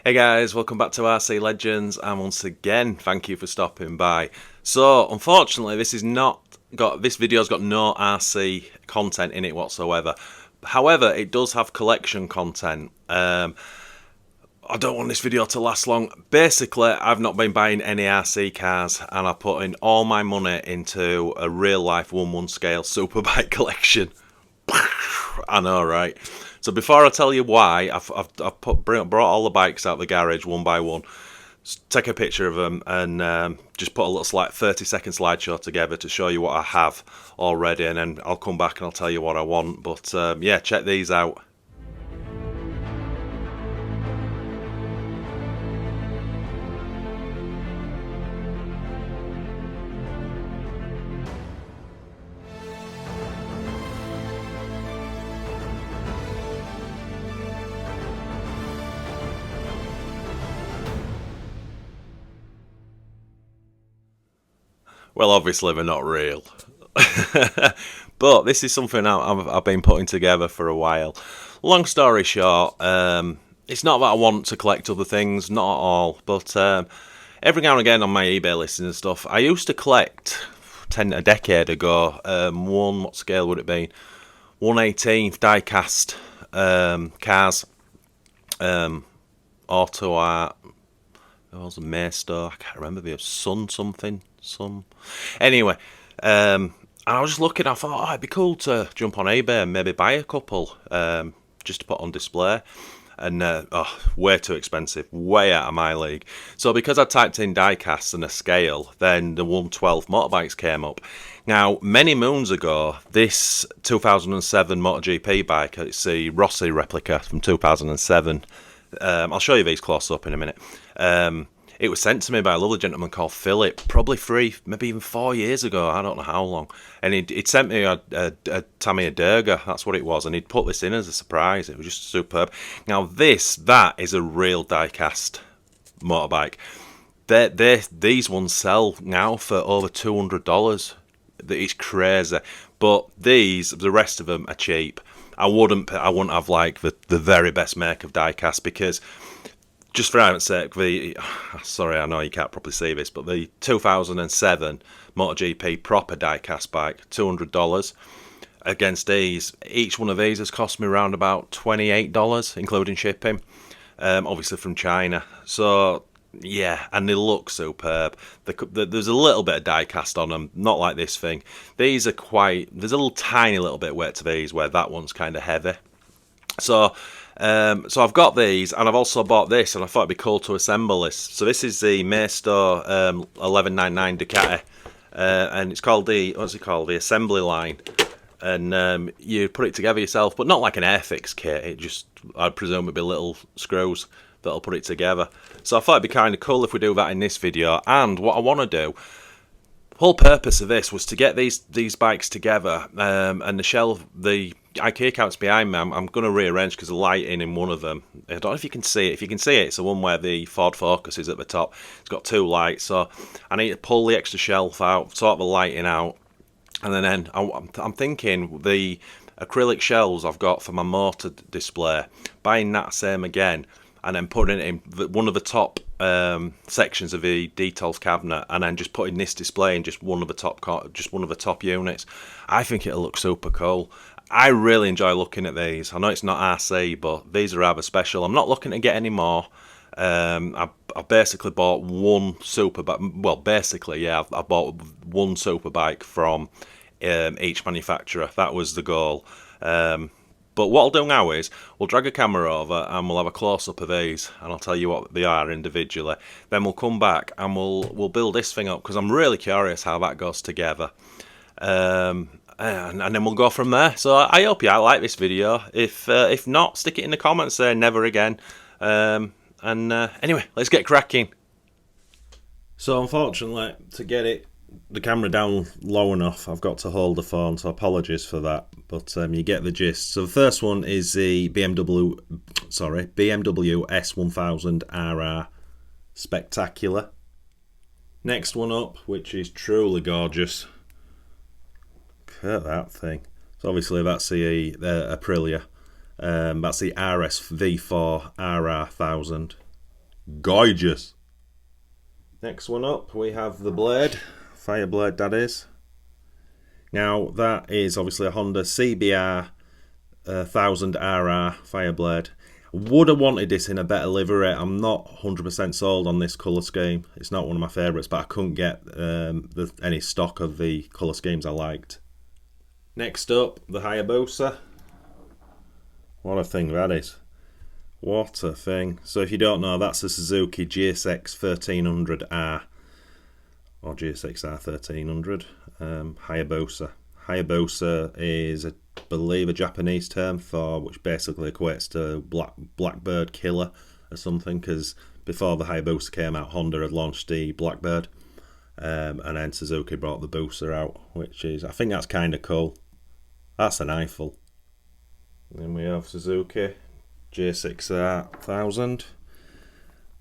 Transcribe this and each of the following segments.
Hey guys, welcome back to RC Legends, and once again, thank you for stopping by. So, unfortunately, this video's got no RC content in it whatsoever. However, it does have collection content. I don't want this video to last long. Basically, I've not been buying any RC cars, and I put in all my money into a real life 1/1 scale superbike collection. I know, right? So before I tell you why, brought all the bikes out of the garage one by one, take a picture of them, and just put a little 30-second slideshow together to show you what I have already, and then I'll come back and I'll tell you what I want. But yeah, check these out. Well, obviously they're not real. But this is something I've been putting together for a while. Long story short, it's not that I want to collect other things, not at all. But every now and again on my eBay listings and stuff, I used to collect a decade ago. What scale would it be? 1/18 diecast cars, auto art. It was a Maysto. I can't remember. The Sun something. Anyway, and I was just looking. I thought, it'd be cool to jump on eBay and maybe buy a couple, just to put on display. And way too expensive, way out of my league. So because I typed in diecast and a scale, then the 112 motorbikes came up. Now, many moons ago, this 2007 MotoGP bike, it's the Rossi replica from 2007. I'll show you these close up in a minute. It was sent to me by a lovely gentleman called Philip, probably 3, maybe even 4 years ago. I don't know how long. And he'd sent me a Tamiya Durga, that's what it was, and he'd put this in as a surprise. It was just superb. Now that is a real diecast motorbike. These ones sell now for over $200. It's crazy. But the rest of them are cheap. I wouldn't have like the very best make of diecast, because just for argument's sake, sorry, I know you can't probably see this, but the 2007 MotoGP proper diecast bike, $200. Against these, each one of these has cost me around about $28, including shipping, obviously from China. So yeah, and they look superb. There's a little bit of diecast on them, not like this thing. These are there's a little tiny little bit of weight to these, where that one's kind of heavy. So I've got these, and I've also bought this, and I thought it'd be cool to assemble this. So this is the Maysto 1199 Ducati, and it's called the assembly line. And you put it together yourself, but not like an Airfix kit. I'd presume it'd be little screws that'll put it together. So I thought it'd be kind of cool if we do that in this video. And what I want to do, whole purpose of this was to get these bikes together, and the IKEA couch behind me, I'm going to rearrange because the lighting in one of them, I don't know if you can see it. If you can see it, it's the one where the Ford Focus is at the top. It's got 2 lights, so I need to pull the extra shelf out, sort the lighting out, and then I'm thinking the acrylic shelves I've got for my motor display, buying that same again, and then putting it in one of the top sections of the details cabinet, and then just putting this display in just one of the top units. I think it'll look super cool. I really enjoy looking at these. I know it's not RC, but these are rather special. I'm not looking to get any more. I basically bought one superbike. Well, basically, yeah, I bought one superbike from each manufacturer. That was the goal. But what I'll do now is we'll drag a camera over and we'll have a close-up of these, and I'll tell you what they are individually. Then we'll come back and we'll build this thing up, because I'm really curious how that goes together. And then we'll go from there. So I hope you like this video. If not, stick it in the comments, say never again. Anyway, let's get cracking. So unfortunately, to get the camera down low enough, I've got to hold the phone, so apologies for that, but you get the gist. So the first one is the BMW S1000RR Spectacular. Next one up, which is truly gorgeous. Look at that thing. So obviously that's the Aprilia. That's the RS V4 RR1000. Gorgeous. Next one up, we have the blade, fire blade that is. Now that is obviously a Honda CBR 1000RR fire blade. Would have wanted this in a better livery. I'm not 100% sold on this colour scheme. It's not one of my favourites, but I couldn't get any stock of the colour schemes I liked. Next up, the Hayabusa. What a thing that is. What a thing. So if you don't know, that's a Suzuki GSX 1300R or GSX-R 1300 Hayabusa. Hayabusa is, I believe, a Japanese term for which basically equates to Blackbird killer or something, because before the Hayabusa came out, Honda had launched the Blackbird, and then Suzuki brought the Busa out, which is, I think that's kind of cool. That's an eyeful. Then we have Suzuki GSX-R 1000.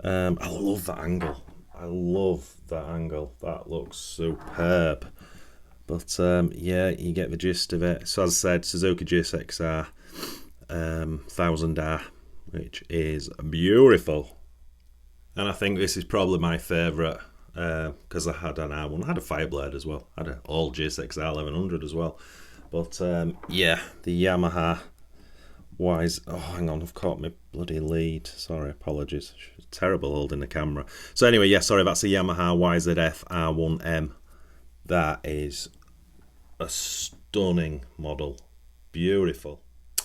I love that angle. I love that angle. That looks superb. But yeah, you get the gist of it. So as I said, Suzuki GSX-R 1000R, which is beautiful. And I think this is probably my favourite, because I had an R1. I had a Fireblade as well. I had an old GSX-R 1100 as well. But yeah, the Yamaha Wise. Oh, hang on, I've caught my bloody lead. Sorry, apologies. Terrible holding the camera. So anyway, yeah, sorry, that's a Yamaha YZF R1M. That is a stunning model. Beautiful.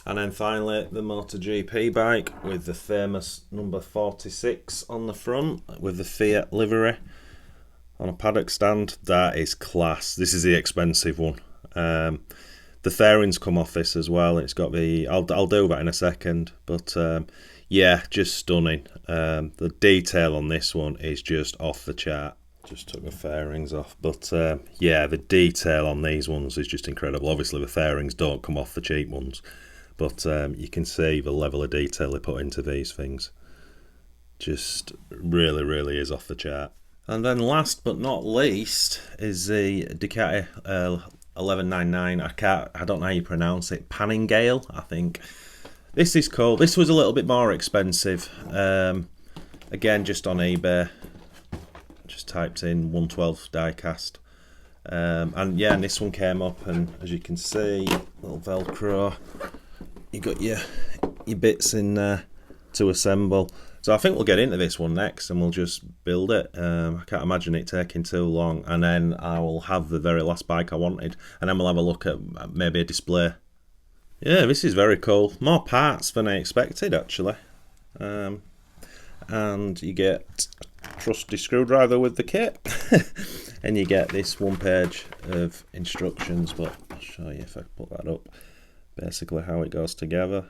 And then finally, the MotoGP bike with the famous number 46 on the front with the Fiat livery on a paddock stand. That is class. This is the expensive one. The fairings come off this as well. It's got the... I'll do that in a second. But yeah, just stunning. The detail on this one is just off the chart. Just took the fairings off. But yeah, the detail on these ones is just incredible. Obviously, the fairings don't come off the cheap ones. But you can see the level of detail they put into these things. Just really, really is off the chart. And then last but not least is the Ducati 1199. I don't know how you pronounce it. Paningale, I think. This is cool. This was a little bit more expensive. Again, just on eBay. Just typed in 112 diecast. And yeah, and this one came up, and as you can see, little Velcro. You got your bits in there to assemble. So I think we'll get into this one next, and we'll just build it. I can't imagine it taking too long, and then I will have the very last bike I wanted, and then we'll have a look at maybe a display. Yeah, this is very cool. More parts than I expected, actually. And you get a trusty screwdriver with the kit, and you get this one page of instructions, but I'll show you if I put that up. Basically how it goes together.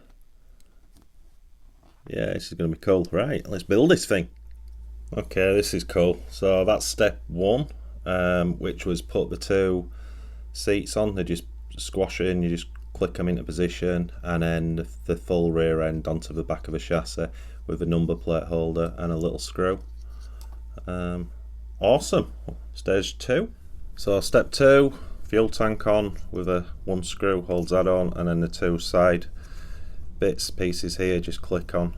Yeah, this is going to be cool. Right, let's build this thing. Okay, this is cool. So that's step one, which was put the two seats on. They just squash in, you just click them into position, and then the full rear end onto the back of the chassis with a number plate holder and a little screw. Awesome. Stage two. So step two, fuel tank on with a one screw, holds that on, and then the two side pieces here just click on.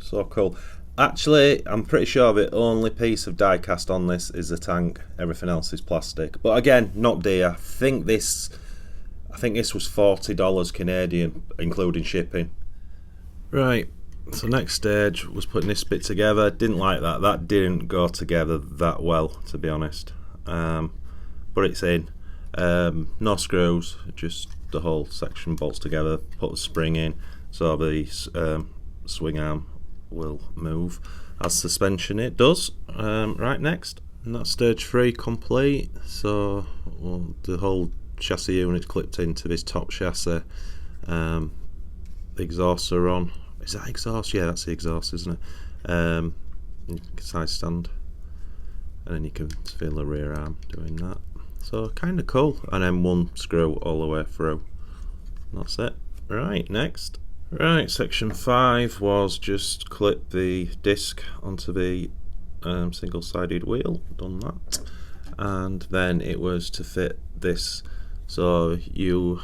So cool. Actually, I'm pretty sure the only piece of die cast on this is the tank. Everything else is plastic. But again, not dear. I think this was $40 Canadian, including shipping. Right. So next stage was putting this bit together. Didn't like that. That didn't go together that well, to be honest. But it's in. No screws, just the whole section bolts together. Put the spring in so the swing arm will move as suspension it does. Right, next, and that's stage 3 complete. So the whole chassis unit clipped into this top chassis. The exhausts are on. Is that exhaust? Yeah, that's the exhaust, isn't it? Side stand, and then you can feel the rear arm doing that. So kind of cool. And then one screw all the way through. That's it. Right, next. Right, section 5 was just clip the disc onto the single-sided wheel. Done that. And then it was to fit this. So you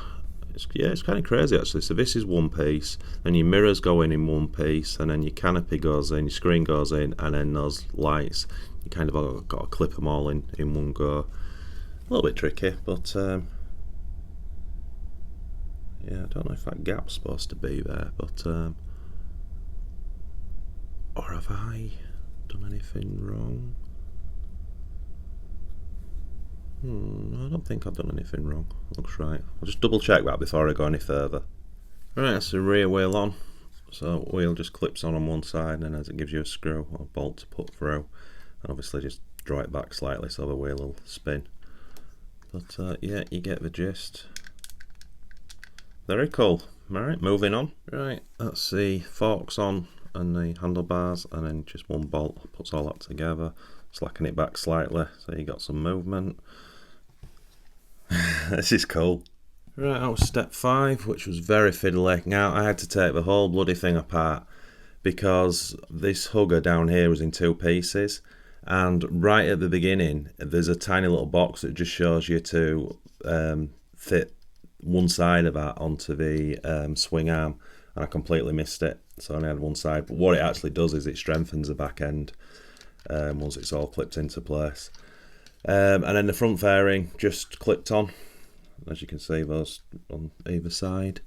It's kind of crazy actually. So this is one piece, then your mirrors go in one piece, and then your canopy goes in, your screen goes in, and then those lights, you kind of got to clip them all in one go. A little bit tricky, but yeah, I don't know if that gap's supposed to be there, but or have I done anything wrong? I don't think I've done anything wrong. Looks right. I'll just double check that before I go any further. Right, that's the rear wheel on. So wheel just clips on one side, and as it gives you a screw or a bolt to put through, and obviously just draw it back slightly so the wheel will spin. But yeah, you get the gist. Very cool. Alright, moving on. Right, that's the forks on and the handlebars, and then just one bolt puts all that together, slacking it back slightly so you got some movement. This is cool. Right, that was step 5, which was very fiddly. Now I had to take the whole bloody thing apart because this hugger down here was in 2 pieces, and right at the beginning there's a tiny little box that just shows you to fit one side of that onto the swing arm, and I completely missed it, so I only had one side. But what it actually does is it strengthens the back end once it's all clipped into place. And then the front fairing just clipped on, as you can see, those on either side.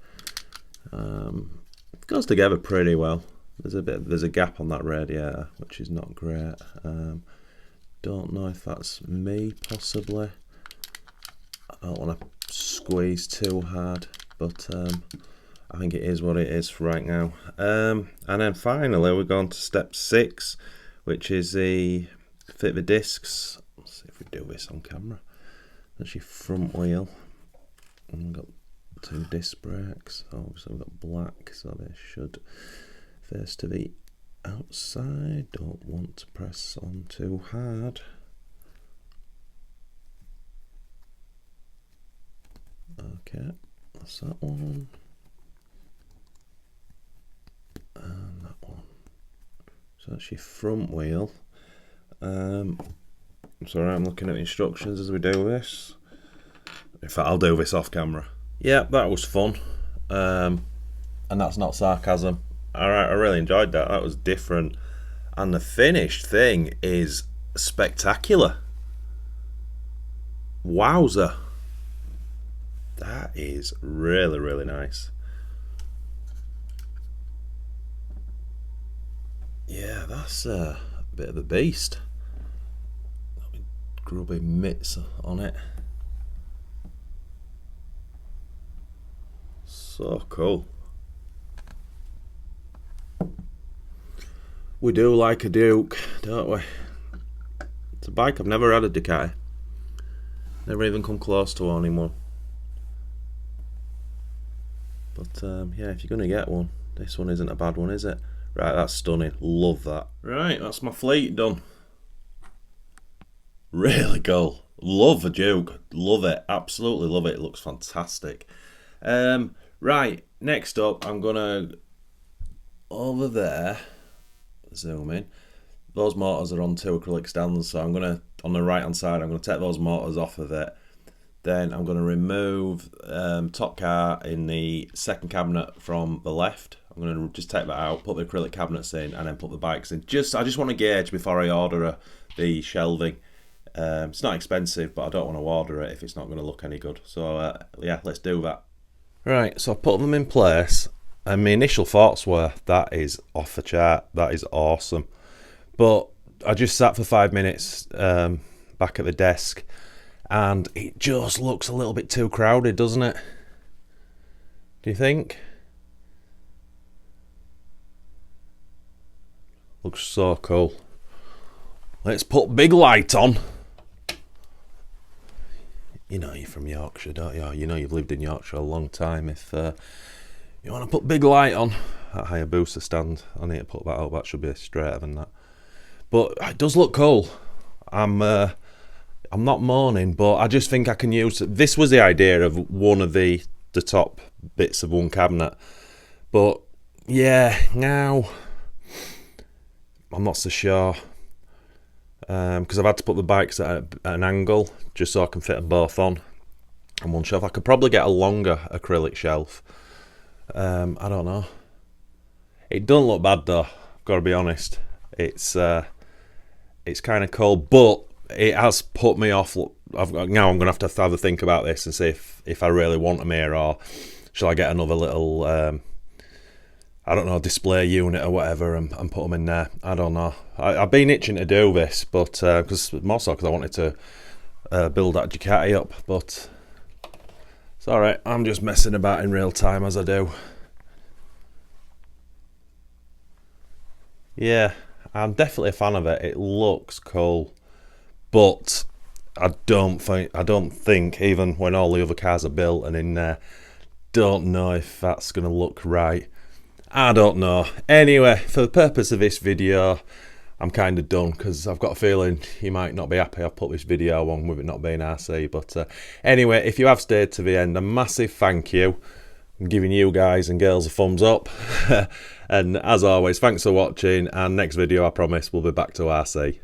It goes together pretty well. There's a gap on that radiator, which is not great. Don't know if that's me, possibly. I don't want to squeeze too hard, but I think it is what it is for right now. And then finally we're going to step 6, which is the fit the discs. Let's see if we do this on camera. That's your front wheel, and we've got 2 disc brakes. Obviously we've got black, so they should face to the outside. Don't want to press on too hard. Okay, that's that one, and that one. So that's your front wheel. Sorry, I'm looking at the instructions as we do this. In fact, I'll do this off camera. Yeah, that was fun, and that's not sarcasm. Alright, I really enjoyed that. That was different, and the finished thing is spectacular. Wowzer. That is really, really nice. Yeah, that's a bit of a beast. Grubby mitts on it. So cool. We do like a Duke, don't we? It's a bike I've never had a Ducati. Never even come close to owning one. But yeah, if you're going to get one, this one isn't a bad one, is it? Right, that's stunning. Love that. Right, that's my fleet done. Really cool. Love the Duke. Love it. Absolutely love it. It looks fantastic. Right, next up, I'm going to, over there, zoom in. Those motors are on 2 acrylic stands, so I'm going to, on the right hand side, I'm going to take those motors off of it. Then I'm going to remove top car in the second cabinet from the left. I'm going to just take that out, put the acrylic cabinets in, and then put the bikes in. I just want to gauge before I order the shelving. It's not expensive, but I don't want to order it if it's not going to look any good. So yeah, let's do that. Right, so I put them in place, and my initial thoughts were, that is off the chart, that is awesome. But I just sat for 5 minutes back at the desk, and it just looks a little bit too crowded, doesn't it? Do you think? Looks so cool. Let's put big light on. You know you're from Yorkshire, don't you? You know you've lived in Yorkshire a long time. If you want to put big light on that Hayabusa stand, I need to put that up. That should be straighter than that. But it does look cool. I'm not moaning, but I just think I can use. This was the idea of one of the top bits of one cabinet, but yeah, now I'm not so sure. Because I've had to put the bikes at an angle just so I can fit them both on. and one shelf. I could probably get a longer acrylic shelf. I don't know. It doesn't look bad though, got to be honest. It's kind of cold, but it has put me off. Now I'm going to have a think about this and see if I really want them here, or shall I get another little, I don't know, display unit or whatever and put them in there. I don't know. I've been itching to do this, but more so because I wanted to build that Ducati up, but it's alright. I'm just messing about in real time as I do. Yeah, I'm definitely a fan of it. It looks cool, but I don't think even when all the other cars are built and in there, don't know if that's going to look right. I don't know. Anyway, for the purpose of this video, I'm kind of done because I've got a feeling you might not be happy I've put this video on with it not being RC. But anyway, if you have stayed to the end, a massive thank you. I'm giving you guys and girls a thumbs up. And as always, thanks for watching, and next video I promise we'll be back to RC.